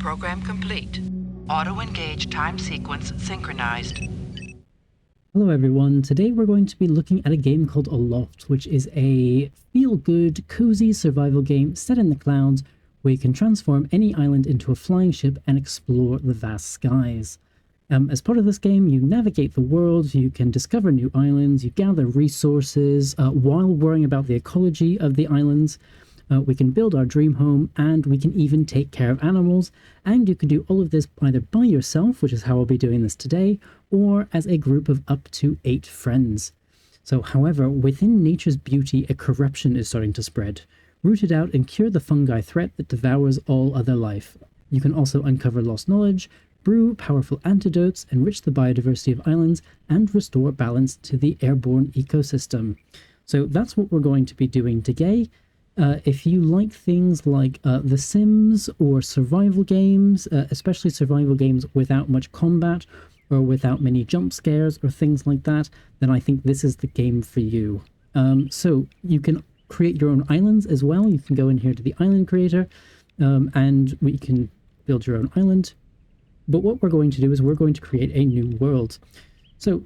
Program complete. Auto-engage time sequence synchronized. Hello everyone, today we're going to be looking at a game called Aloft, which is a feel-good, cozy survival game set in the clouds where you can transform any island into a flying ship and explore the vast skies. As part of this game, you navigate the world, you can discover new islands, you gather resources while worrying about the ecology of the islands. We can build our dream home, and we can even take care of animals, and you can do all of this either by yourself, which is how I'll be doing this today, or as a group of up to 8 friends. So, however, within nature's beauty, a corruption is starting to spread. Root it out and cure the fungi threat that devours all other life. You can also uncover lost knowledge, brew powerful antidotes, enrich the biodiversity of islands, and restore balance to the airborne ecosystem. So that's what we're going to be doing today. If you like things like The Sims or survival games, especially survival games without much combat or without many jump scares or things like that, then I think this is the game for you. So you can create your own islands as well. You can go in here to the island creator and we can build your own island. But what we're going to do is we're going to create a new world. So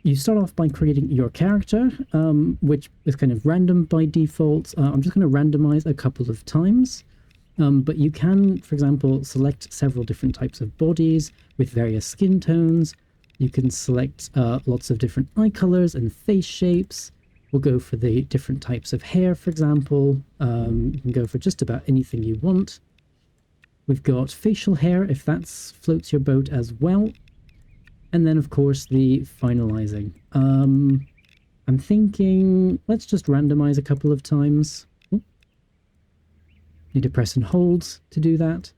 you start off by creating your character, which is kind of random by default. I'm just going to randomize a couple of times. But you can, for example, select several different types of bodies with various skin tones. You can select lots of different eye colors and face shapes. We'll go for the different types of hair, for example. You can go for just about anything you want. We've got facial hair, if that floats your boat as well. And then, of course, the finalizing. I'm thinking, let's just randomize a couple of times. Ooh. Need to press and hold to do that.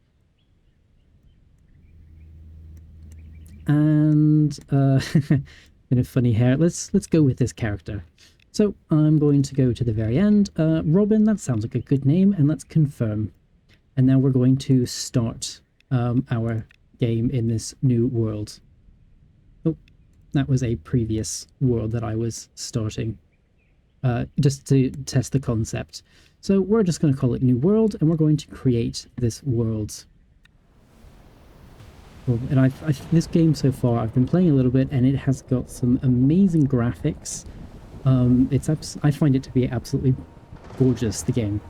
And, bit of funny hair. Let's go with this character. So I'm going to go to the very end. Robin, that sounds like a good name, and let's confirm. And now we're going to start our game in this new world. Oh, that was a previous world that I was starting, just to test the concept. So we're just going to call it New World, and we're going to create this world. And this game so far, I've been playing a little bit, and it has got some amazing graphics. I find it to be absolutely gorgeous, the game.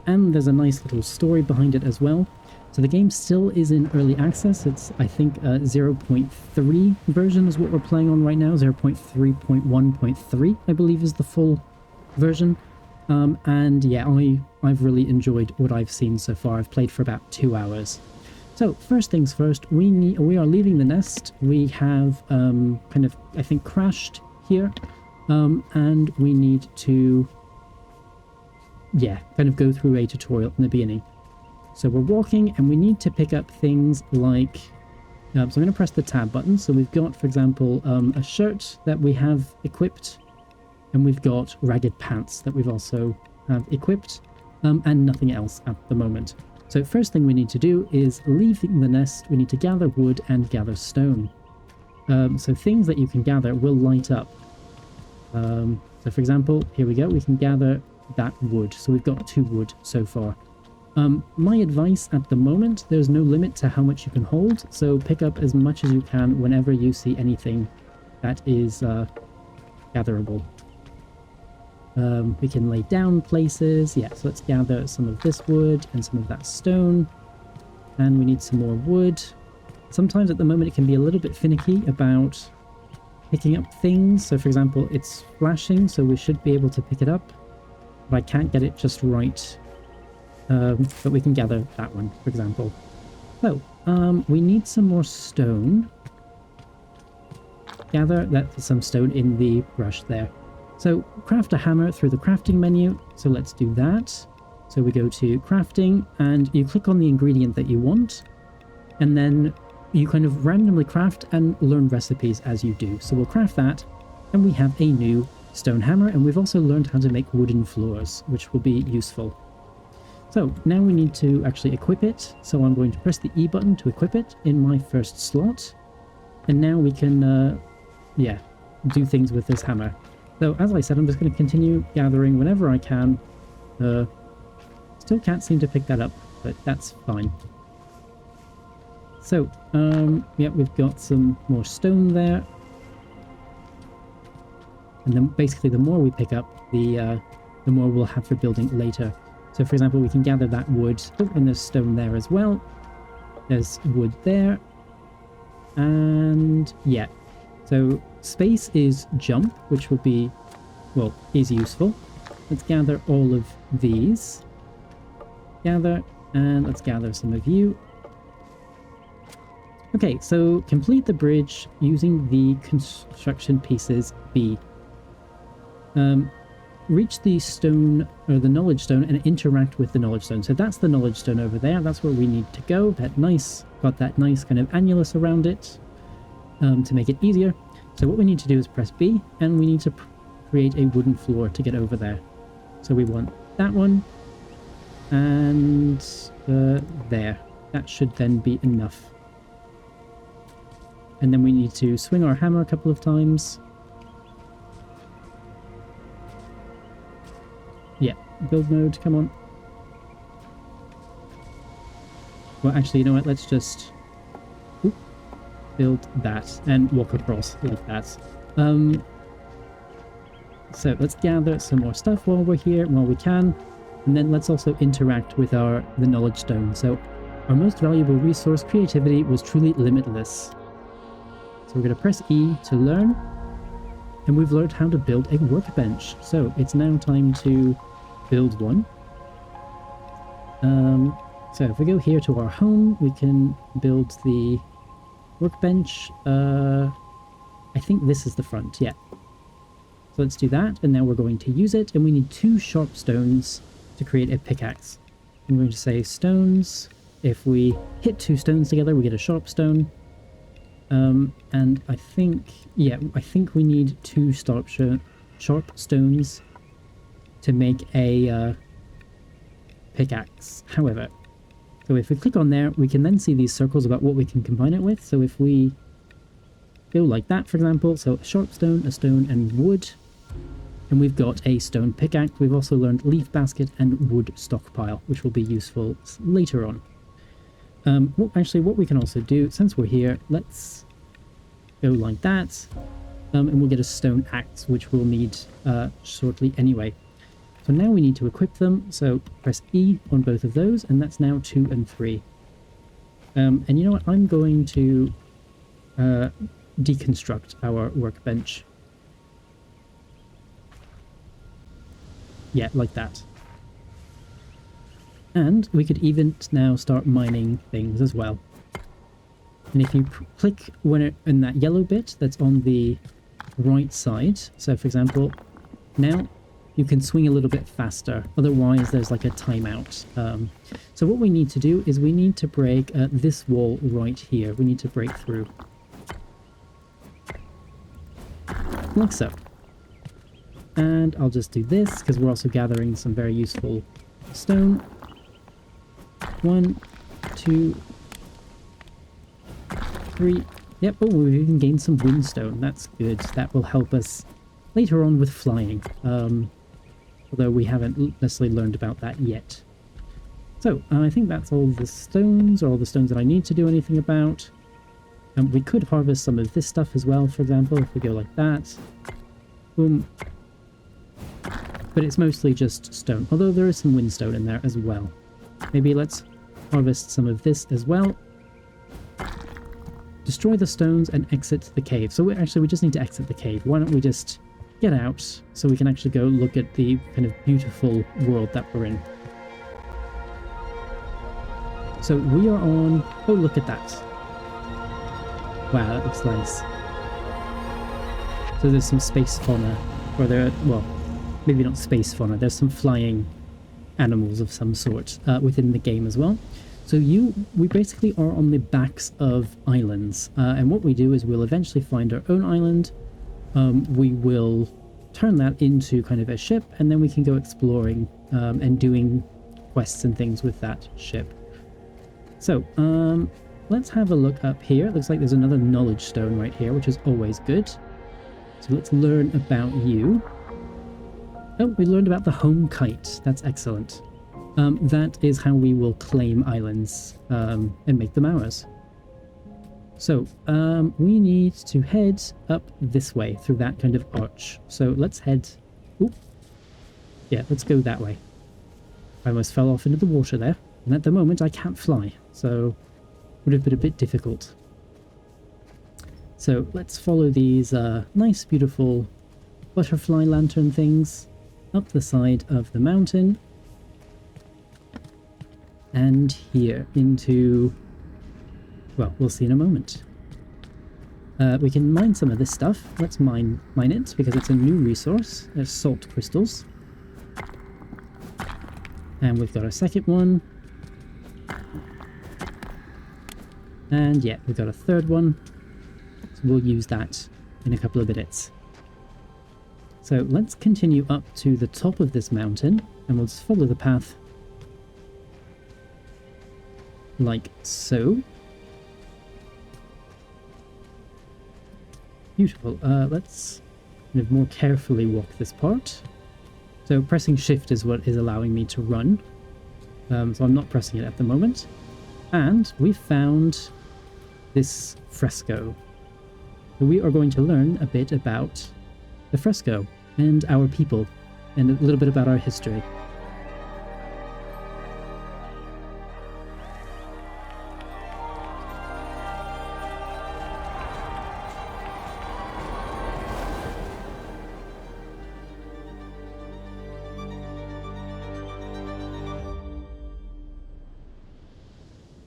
And there's a nice little story behind it as well. So the game still is in early access. It's, I think, 0.3 version is what we're playing on right now. 0.3.1.3, I believe, is the full version. And yeah, I've really enjoyed what I've seen so far. I've played for about 2 hours. So first things first, we are leaving the nest. We have kind of, I think, crashed here. And we need to, yeah, kind of go through a tutorial in the beginning. So we're walking and we need to pick up things like, so I'm going to press the tab button. So we've got, for example, a shirt that we have equipped, and we've got ragged pants that we've also have equipped, and nothing else at the moment. So first thing we need to do is leaving the nest, we need to gather wood and gather stone. So things that you can gather will light up. So for example, here we go, we can gather that wood. So we've got 2 wood so far. My advice at the moment, there's no limit to how much you can hold, so pick up as much as you can whenever you see anything that is gatherable. We can lay down places. Yeah, so let's gather some of this wood and some of that stone. And we need some more wood. Sometimes at the moment it can be a little bit finicky about picking up things. So for example, it's flashing, so we should be able to pick it up. But I can't get it just right. But we can gather that one, for example. So, we need some more stone. Gather some stone in the brush there. So, craft a hammer through the crafting menu. So let's do that. So we go to crafting, and you click on the ingredient that you want. And then you kind of randomly craft and learn recipes as you do. So we'll craft that, and we have a new stone hammer, and we've also learned how to make wooden floors, which will be useful. So now we need to actually equip it. So I'm going to press the E button to equip it in my first slot. And now we can, yeah, do things with this hammer. So as I said, I'm just going to continue gathering whenever I can. Still can't seem to pick that up, but that's fine. So, yeah, we've got some more stone there. And then basically the more we pick up, the more we'll have for building later. So for example, we can gather that wood. Oh, and there's stone there as well. There's wood there. And yeah. So space is jump, which will be, well, is useful. Let's gather all of these. Gather, and let's gather some of you. Okay, so complete the bridge using the construction pieces B. Reach the stone, or the knowledge stone, and interact with the knowledge stone. So that's the knowledge stone over there. That's where we need to go. That nice, got that nice kind of annulus around it to make it easier. So what we need to do is press B, and we need to create a wooden floor to get over there. So we want that one, and there. That should then be enough. And then we need to swing our hammer a couple of times. Yeah, build mode, come on. Well, actually, you know what, let's just build that and walk across like that. So let's gather some more stuff while we're here, while we can. And then let's also interact with the knowledge stone. So our most valuable resource, creativity, was truly limitless. So we're going to press E to learn. And we've learned how to build a workbench. So it's now time to build one. So if we go here to our home, we can build the workbench. I think this is the front, yeah. So let's do that, and now we're going to use it, and we need 2 sharp stones to create a pickaxe. I'm going to say stones. If we hit 2 stones together, we get a sharp stone. And I think, yeah, I think we need 2 sharp stones to make a pickaxe. However, so if we click on there, we can then see these circles about what we can combine it with. So if we go like that, for example, so a sharp stone, a stone, and wood, and we've got a stone pickaxe. We've also learned leaf basket and wood stockpile, which will be useful later on. Well, actually, what we can also do, since we're here, let's go like that, and we'll get a stone axe, which we'll need shortly anyway. So now we need to equip them, so press E on both of those, and that's now 2 and 3. And you know what, I'm going to deconstruct our workbench. Yeah, like that. And we could even now start mining things as well. And if you click in that yellow bit that's on the right side, so for example, now you can swing a little bit faster, otherwise there's like a timeout. So what we need to do is we need to break this wall right here. We need to break through. Like so. And I'll just do this, because we're also gathering some very useful stone. 1, 2, 3. Yep, oh, we've even gained some windstone. That's good. That will help us later on with flying. Although we haven't necessarily learned about that yet. So, I think that's all the stones, or all the stones that I need to do anything about. We could harvest some of this stuff as well, for example, if we go like that. Boom. But it's mostly just stone, although there is some windstone in there as well. Maybe let's harvest some of this as well. Destroy the stones and exit the cave. So we just need to exit the cave. Why don't we just get out so we can actually go look at the kind of beautiful world that we're in. So we are on... Oh, look at that. Wow, that looks nice. So there's some space fauna, or there, well, maybe not space fauna, there's some flying animals of some sort within the game as well. So we basically are on the backs of islands, and what we do is we'll eventually find our own island. We will turn that into kind of a ship, and then we can go exploring and doing quests and things with that ship. So, let's have a look up here. It looks like there's another knowledge stone right here, which is always good. So let's learn about you. Oh, we learned about the home kite. That's excellent. That is how we will claim islands and make them ours. So, we need to head up this way through that kind of arch. So let's head... Oop. Yeah, let's go that way. I almost fell off into the water there. And at the moment I can't fly, so would have been a bit difficult. So let's follow these nice, beautiful butterfly lantern things up the side of the mountain. And here into... well, we'll see in a moment. We can mine some of this stuff. Let's mine it, because it's a new resource. There's salt crystals. And we've got a second one. And yeah, we've got a third one. So we'll use that in a couple of minutes. So let's continue up to the top of this mountain, and we'll just follow the path like so. Beautiful. Let's kind of more carefully walk this part. So pressing shift is what is allowing me to run. So I'm not pressing it at the moment. And we found this Fresco. So we are going to learn a bit about the Fresco and our people and a little bit about our history.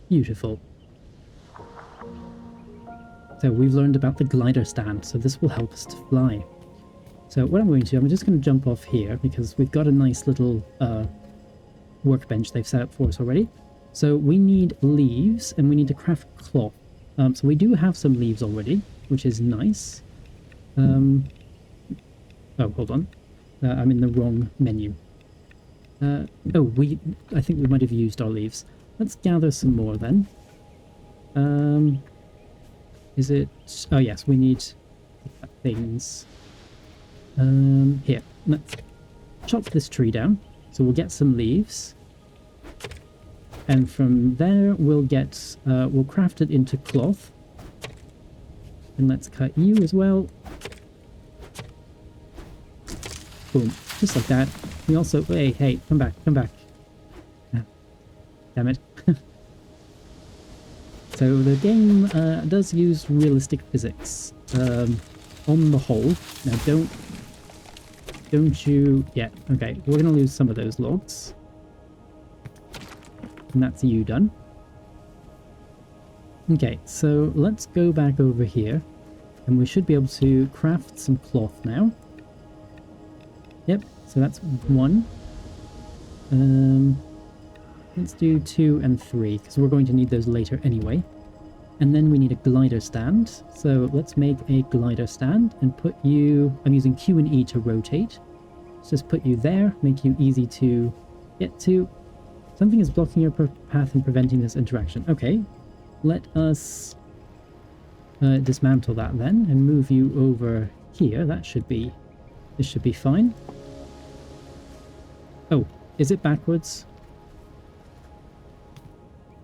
Beautiful. So we've learned about the glider stand, so this will help us to fly. So what I'm going to do, I'm just going to jump off here because we've got a nice little workbench they've set up for us already. So we need leaves and we need to craft cloth. So we do have some leaves already, which is nice. Oh, hold on. I'm in the wrong menu. I think we might have used our leaves. Let's gather some more then. Is it... oh yes, we need things. Here, let's chop this tree down. So we'll get some leaves. And from there we'll get... we'll craft it into cloth. And let's cut you as well. Boom. Just like that. We also... hey, come back, come back. Damn it. So the game does use realistic physics on the whole. Now don't you... yeah, okay, we're going to lose some of those logs. And that's you done. Okay, so let's go back over here. And we should be able to craft some cloth now. Yep, so that's one. Let's do 2 and 3, because we're going to need those later anyway. And then we need a glider stand. So let's make a glider stand and put you... I'm using Q and E to rotate. Let's just put you there, make you easy to get to. Something is blocking your path and preventing this interaction. Okay, let us dismantle that then and move you over here. That should be... this should be fine. Oh, is it backwards?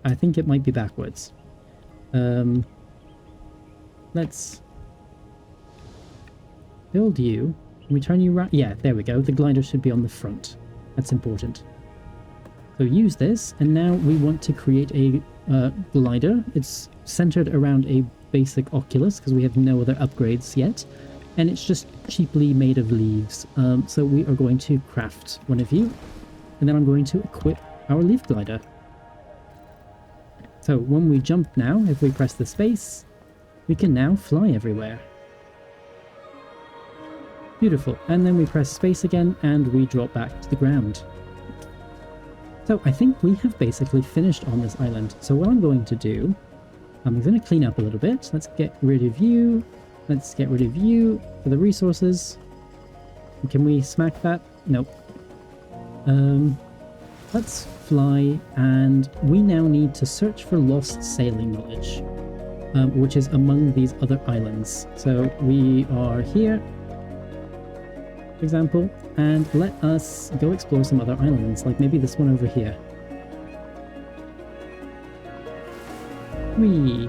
I think it might be backwards. Let's build you. Can we turn you around? Yeah, there we go. The glider should be on the front. That's important. So use this, and now we want to create a glider. It's centered around a basic oculus because we have no other upgrades yet. And it's just cheaply made of leaves. So we are going to craft one of you. And then I'm going to equip our leaf glider. So when we jump now, if we press the space, we can now fly everywhere. Beautiful. And then we press space again and we drop back to the ground. So I think we have basically finished on this island. So what I'm going to do, I'm going to clean up a little bit. Let's get rid of you. Let's get rid of you for the resources. Can we smack that? Nope. Let's fly, and we now need to search for lost sailing knowledge, which is among these other islands. So we are here, for example, and let us go explore some other islands, like maybe this one over here. Whee!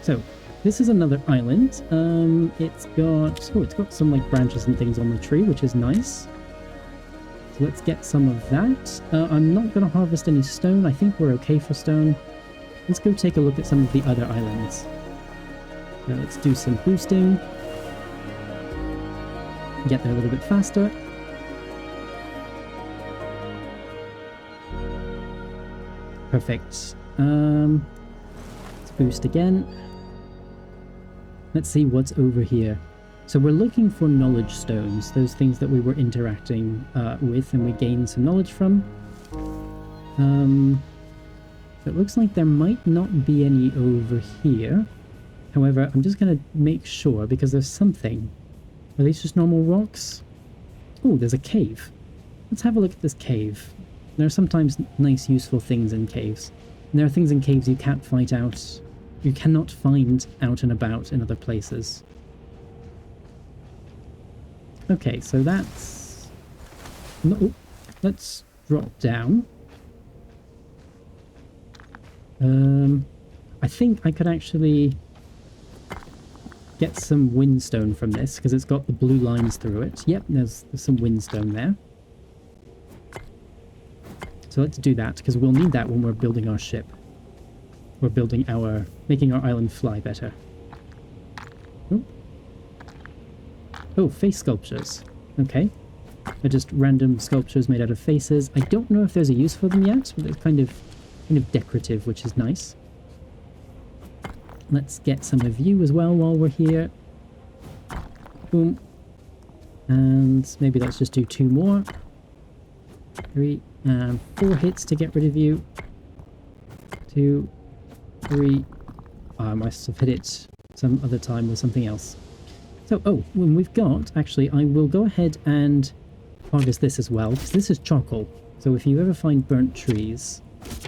So, this is another island. It's got some like branches and things on the tree, which is nice. So let's get some of that. I'm not going to harvest any stone. I think we're okay for stone. Let's go take a look at some of the other islands. Let's do some boosting. Get there a little bit faster. Perfect. Let's boost again. Let's see what's over here. So we're looking for knowledge stones, those things that we were interacting with and we gained some knowledge from. So it looks like there might not be any over here. However, I'm just going to make sure because there's something. Are these just normal rocks? Oh, there's a cave. Let's have a look at this cave. There are sometimes nice, useful things in caves. And there are things in caves you can't find out. You cannot find out and about in other places. Okay, so that's... No, let's drop down. I think I could actually get some windstone from this, because it's got the blue lines through it. Yep, there's some windstone there. So let's do that, because we'll need that when we're building our ship. We're making our island fly better. Oh, face sculptures. Okay. They're just random sculptures made out of faces. I don't know if there's a use for them yet, but it's kind of decorative, which is nice. Let's get some of you as well while we're here. Boom. And maybe let's just do 2 more. 3 and 4 hits to get rid of you. 2, 3. I must have hit it some other time with something else. So, when we've got... Actually, I will go ahead and harvest this as well, because this is charcoal. So if you ever find burnt trees,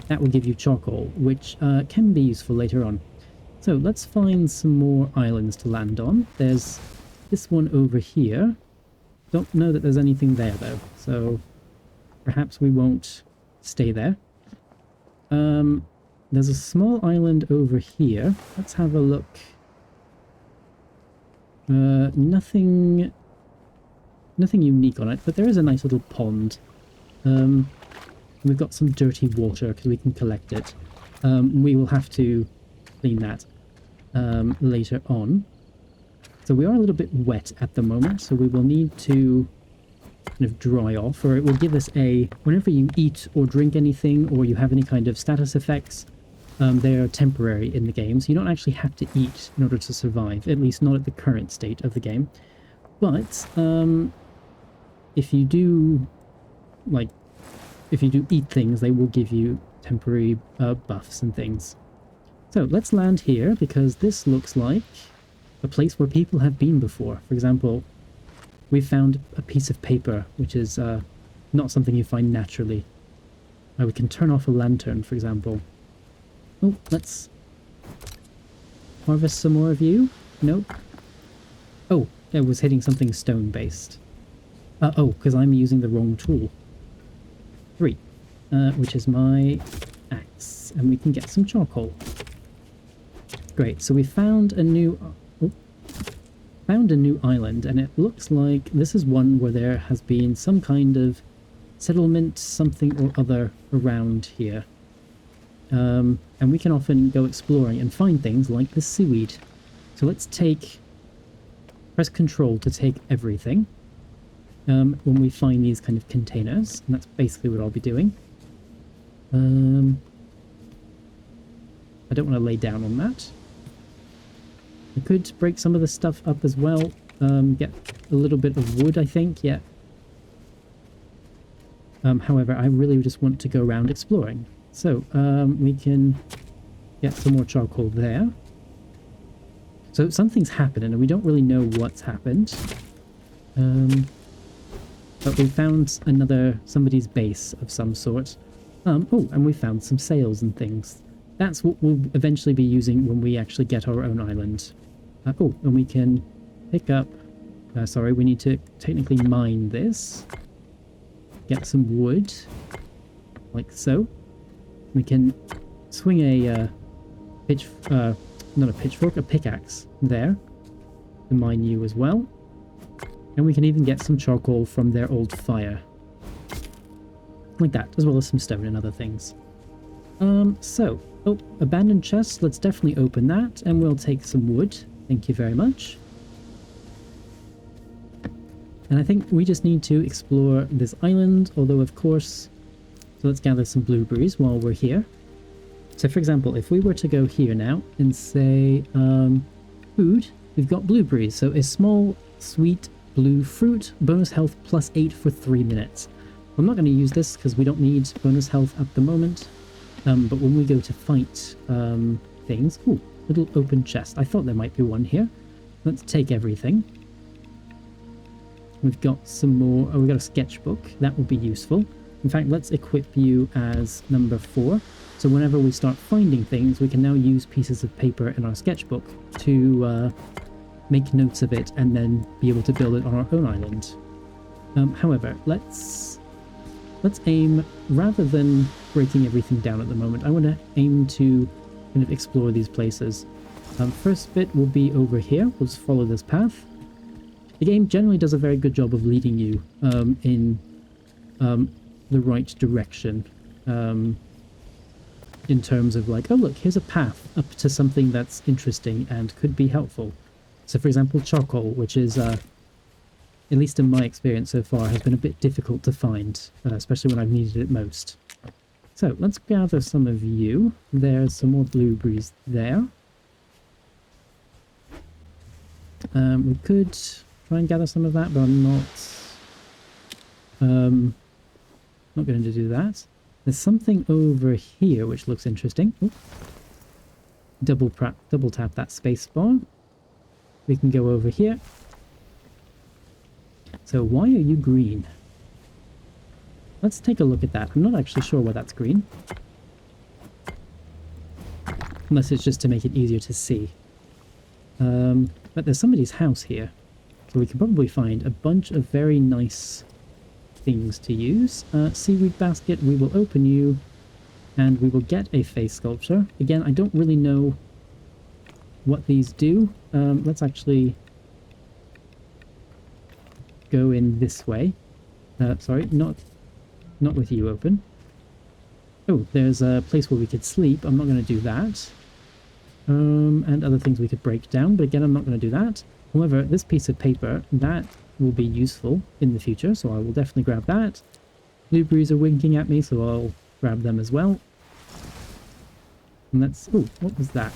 that will give you charcoal, which can be useful later on. So let's find some more islands to land on. There's this one over here. Don't know that there's anything there, though, so perhaps we won't stay there. There's a small island over here. Let's have a look. Nothing unique on it, but there is a nice little pond. We've got some dirty water because we can collect it. We will have to clean that later on. So we are a little bit wet at the moment, so we will need to kind of dry off, or it will give us whenever you eat or drink anything, or you have any kind of status effects, they are temporary in the game, so you don't actually have to eat in order to survive, at least not at the current state of the game. But if you do eat things, they will give you temporary buffs and things. So let's land here, because this looks like a place where people have been before. For example, we found a piece of paper, which is not something you find naturally. We can turn off a lantern, for example. Oh, let's harvest some more of you. Nope. Oh, it was hitting something stone-based. Because I'm using the wrong tool. 3, which is my axe, and we can get some charcoal. Great, so we found a new island, and it looks like this is one where there has been some kind of settlement, something or other around here. And we can often go exploring and find things like this seaweed. So let's press Control to take everything when we find these kind of containers, and that's basically what I'll be doing. I don't want to lay down on that. I could break some of the stuff up as well, get a little bit of wood, I think, yeah. However, I really just want to go around exploring. So, we can get some more charcoal there. So something's happened, and we don't really know what's happened. But we found somebody's base of some sort. And we found some sails and things. That's what we'll eventually be using when we actually get our own island. And we can pick up... sorry, we need to technically mine this. Get some wood. Like so. We can swing a not a pitchfork, a pickaxe there to mine you as well. And we can even get some charcoal from their old fire. Like that, as well as some stone and other things. Oh, abandoned chest. Let's definitely open that, and we'll take some wood. Thank you very much. And I think we just need to explore this island, although of course... So let's gather some blueberries while we're here. So for example, if we were to go here now and say, food, we've got blueberries. So a small, sweet, blue fruit, bonus health +8 for 3 minutes. I'm not going to use this because we don't need bonus health at the moment. But when we go to fight things... Ooh, little open chest. I thought there might be one here. Let's take everything. We've got some more... Oh, we've got a sketchbook. That will be useful. In fact, let's equip you as number 4. So whenever we start finding things, we can now use pieces of paper in our sketchbook to make notes of it and then be able to build it on our own island. However, let's aim, rather than breaking everything down at the moment, I want to aim to kind of explore these places. First bit will be over here. We'll just follow this path. The game generally does a very good job of leading you in the right direction. In terms of like, oh look, here's a path up to something that's interesting and could be helpful. So for example, charcoal, which is, at least in my experience so far, has been a bit difficult to find, especially when I've needed it most. So let's gather some of you. There's some more blueberries there. We could try and gather some of that, but I'm not going to do that. There's something over here which looks interesting. Ooh. Double tap that space bar. We can go over here. So why are you green? Let's take a look at that. I'm not actually sure why that's green. Unless it's just to make it easier to see. But there's somebody's house here. So we can probably find a bunch of very nice things to use. Seaweed basket, we will open you. And we will get a face sculpture. Again, I don't really know what these do. Let's actually go in this way. Sorry, not with you open. Oh, there's a place where we could sleep. I'm not going to do that. And other things we could break down, but again, I'm not going to do that. However, this piece of paper, that will be useful in the future, so I will definitely grab that. Blueberries are winking at me, so I'll grab them as well. And that's... Oh, what was that?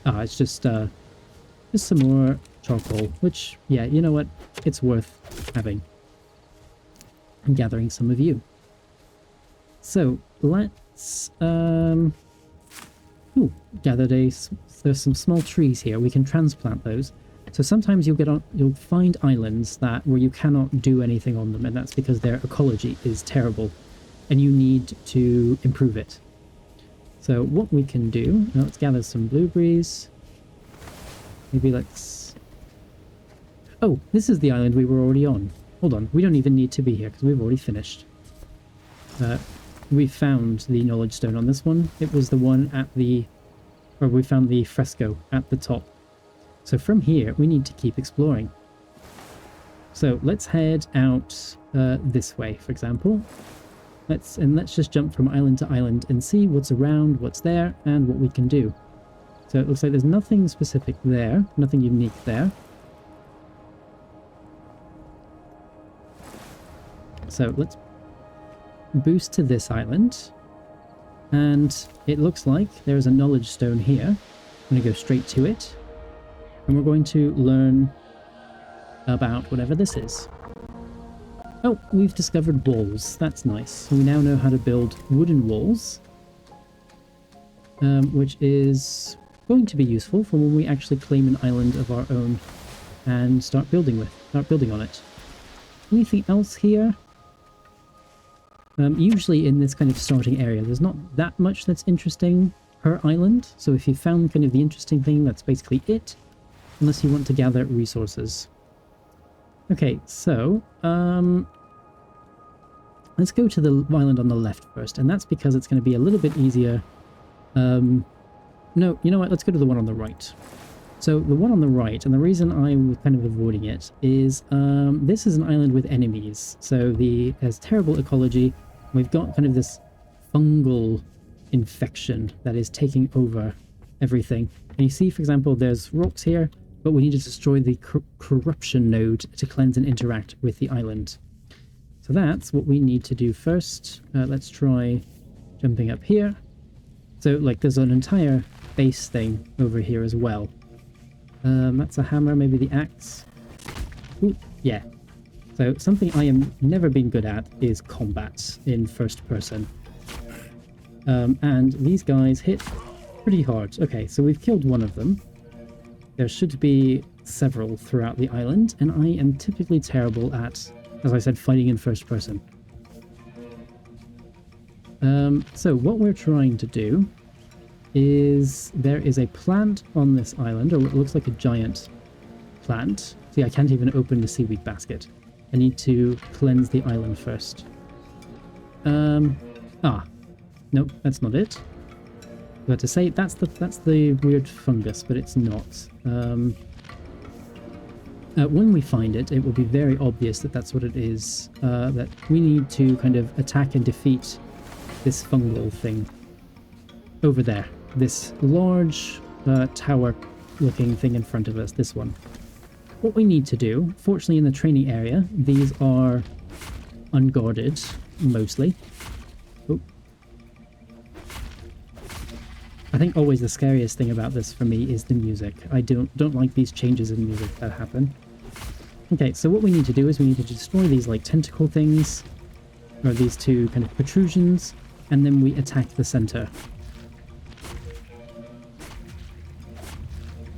Ah, it's just some more charcoal, which, yeah, you know what? It's worth having. I'm gathering some of you. So, let's, there's some small trees here. We can transplant those. So sometimes you'll find islands where you cannot do anything on them, and that's because their ecology is terrible, and you need to improve it. So what we can do, now let's gather some blueberries. Maybe let's... Oh, this is the island we were already on. Hold on, we don't even need to be here because we've already finished. We found the knowledge stone on this one. It was the one at the... Or we found the fresco at the top. So from here, we need to keep exploring. So let's head out this way, for example. Let's just jump from island to island and see what's around, what's there, and what we can do. So it looks like there's nothing specific there, nothing unique there. So let's boost to this island. And it looks like there's a knowledge stone here. I'm going to go straight to it. And we're going to learn about whatever this is. Oh, we've discovered walls. That's nice. We now know how to build wooden walls. Which is going to be useful for when we actually claim an island of our own and start building on it. Anything else here? Usually in this kind of starting area, there's not that much that's interesting per island. So if you found kind of the interesting thing, that's basically it. Unless you want to gather resources. Okay, so, Let's go to the island on the left first, and that's because it's going to be a little bit easier. No, you know what? Let's go to the one on the right. So the one on the right, and the reason I'm kind of avoiding it is this is an island with enemies. So there's terrible ecology. We've got kind of this fungal infection that is taking over everything. And you see, for example, there's rocks here, but we need to destroy the corruption node to cleanse and interact with the island. So that's what we need to do first. Let's try jumping up here. So, like, there's an entire base thing over here as well. That's a hammer, maybe the axe. Ooh, yeah. So, something I am never been good at is combat in first person. And these guys hit pretty hard. Okay, so we've killed one of them. There should be several throughout the island, and I am typically terrible at, as I said, fighting in first person. So what we're trying to do is there is a plant on this island, or it looks like a giant plant. See, I can't even open the seaweed basket. I need to cleanse the island first. Nope, that's not it. But to say that's the weird fungus, but it's not. When we find it, it will be very obvious that that's what it is. That we need to kind of attack and defeat this fungal thing over there. This large tower-looking thing in front of us. This one. What we need to do, fortunately in the training area, these are unguarded mostly. Oh. I think always the scariest thing about this for me is the music. I don't like these changes in music that happen. Okay, so what we need to do is we need to destroy these like tentacle things, or these two kind of protrusions, and then we attack the center.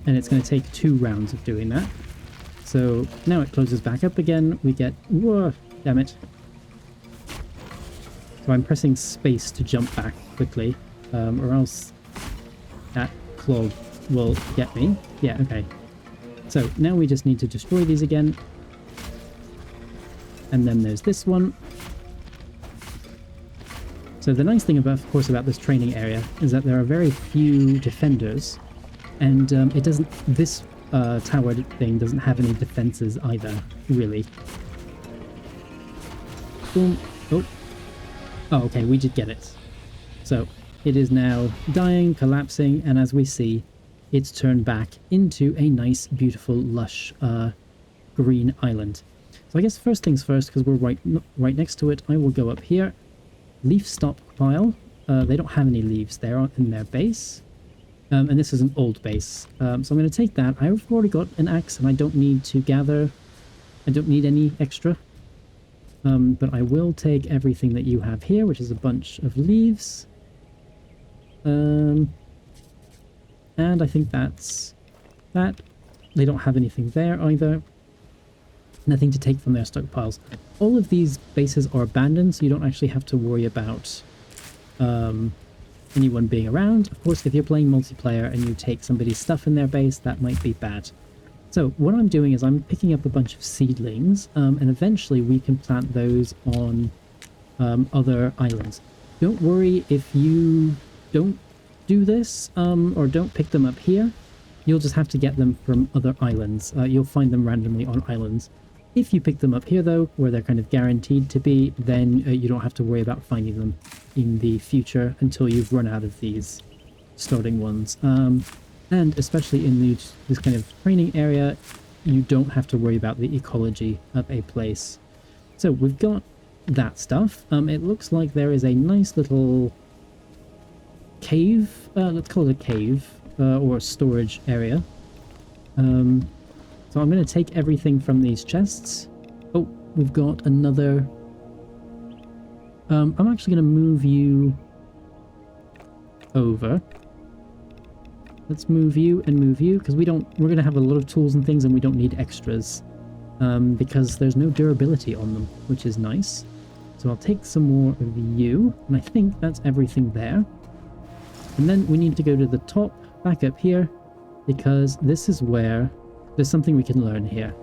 And it's going to take 2 rounds of doing that. So now it closes back up again. We get... Whoa, damn it. So I'm pressing space to jump back quickly, or else that clog will get me. Yeah, okay. So now we just need to destroy these again. And then there's this one. So the nice thing, about, of course, about this training area is that there are very few defenders, and it doesn't. This tower thing doesn't have any defenses either, really. Boom. Oh. Oh, okay, we did get it. So it is now dying, collapsing, and as we see, it's turned back into a nice, beautiful, lush green island. So I guess first things first, because we're right next to it, I will go up here. Leaf stockpile. They don't have any leaves there in their base. And this is an old base. So I'm going to take that. I've already got an axe and I don't need to gather. I don't need any extra. But I will take everything that you have here, which is a bunch of leaves. And I think that's that. They don't have anything there either. Nothing to take from their stockpiles. All of these bases are abandoned, so you don't actually have to worry about anyone being around. Of course, if you're playing multiplayer and you take somebody's stuff in their base, that might be bad. So what I'm doing is I'm picking up a bunch of seedlings, and eventually we can plant those on other islands. Don't worry if you don't do this, or don't pick them up here. You'll just have to get them from other islands. You'll find them randomly on islands. If you pick them up here, though, where they're kind of guaranteed to be, then you don't have to worry about finding them in the future until you've run out of these starting ones. And especially in this kind of training area, you don't have to worry about the ecology of a place. So we've got that stuff. It looks like there is a nice little cave. Let's call it a cave, or a storage area. So I'm going to take everything from these chests. Oh, we've got another... I'm actually going to move you over. Let's move you and move you, because we're going to have a lot of tools and things and we don't need extras. Because there's no durability on them, which is nice. So I'll take some more of you, and I think that's everything there. And then we need to go to the top, back up here, because this is where there's something we can learn here.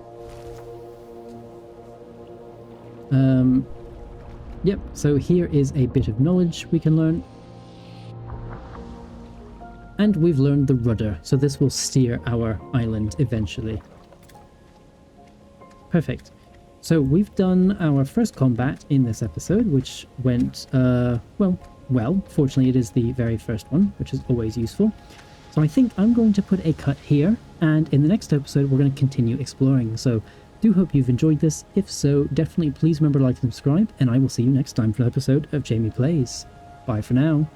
Yep, so here is a bit of knowledge we can learn. And we've learned the rudder, so this will steer our island eventually. Perfect. So we've done our first combat in this episode, which went, well. Fortunately, it is the very first one, which is always useful. So I think I'm going to put a cut here, and in the next episode, we're going to continue exploring. So do hope you've enjoyed this. If so, definitely please remember to like and subscribe, and I will see you next time for an episode of Jamie Plays. Bye for now.